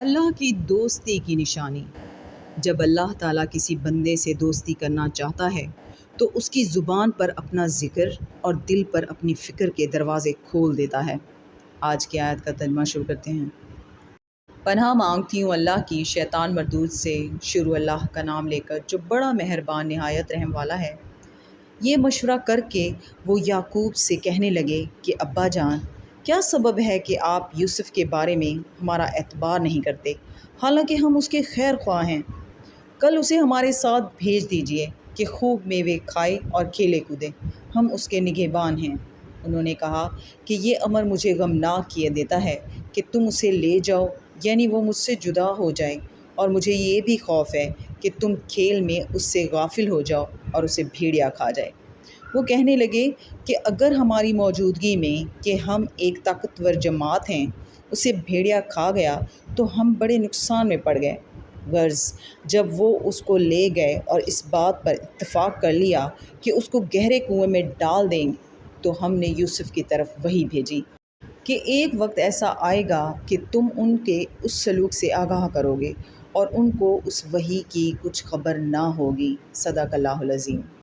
اللہ کی دوستی کی نشانی۔ جب اللہ تعالیٰ کسی بندے سے دوستی کرنا چاہتا ہے تو اس کی زبان پر اپنا ذکر اور دل پر اپنی فکر کے دروازے کھول دیتا ہے۔ آج کی آیت کا ترجمہ شروع کرتے ہیں۔ پناہ مانگتی ہوں اللہ کی شیطان مردود سے۔ شروع اللہ کا نام لے کر جو بڑا مہربان نہایت رحم والا ہے۔ یہ مشورہ کر کے وہ یعقوب سے کہنے لگے کہ ابا جان، کیا سبب ہے کہ آپ یوسف کے بارے میں ہمارا اعتبار نہیں کرتے، حالانکہ ہم اس کے خیر خواہ ہیں؟ کل اسے ہمارے ساتھ بھیج دیجیے کہ خوب میوے کھائے اور کھیلے کودے، ہم اس کے نگہبان ہیں۔ انہوں نے کہا کہ یہ امر مجھے غمناک کیے دیتا ہے کہ تم اسے لے جاؤ، یعنی وہ مجھ سے جدا ہو جائے، اور مجھے یہ بھی خوف ہے کہ تم کھیل میں اس سے غافل ہو جاؤ اور اسے بھیڑیا کھا جائے۔ وہ کہنے لگے کہ اگر ہماری موجودگی میں کہ ہم ایک طاقتور جماعت ہیں اسے بھیڑیا کھا گیا تو ہم بڑے نقصان میں پڑ گئے۔ غرض جب وہ اس کو لے گئے اور اس بات پر اتفاق کر لیا کہ اس کو گہرے کنویں میں ڈال دیں گے تو ہم نے یوسف کی طرف وحی بھیجی کہ ایک وقت ایسا آئے گا کہ تم ان کے اس سلوک سے آگاہ کرو گے اور ان کو اس وحی کی کچھ خبر نہ ہوگی۔ صدق اللہ العظیم۔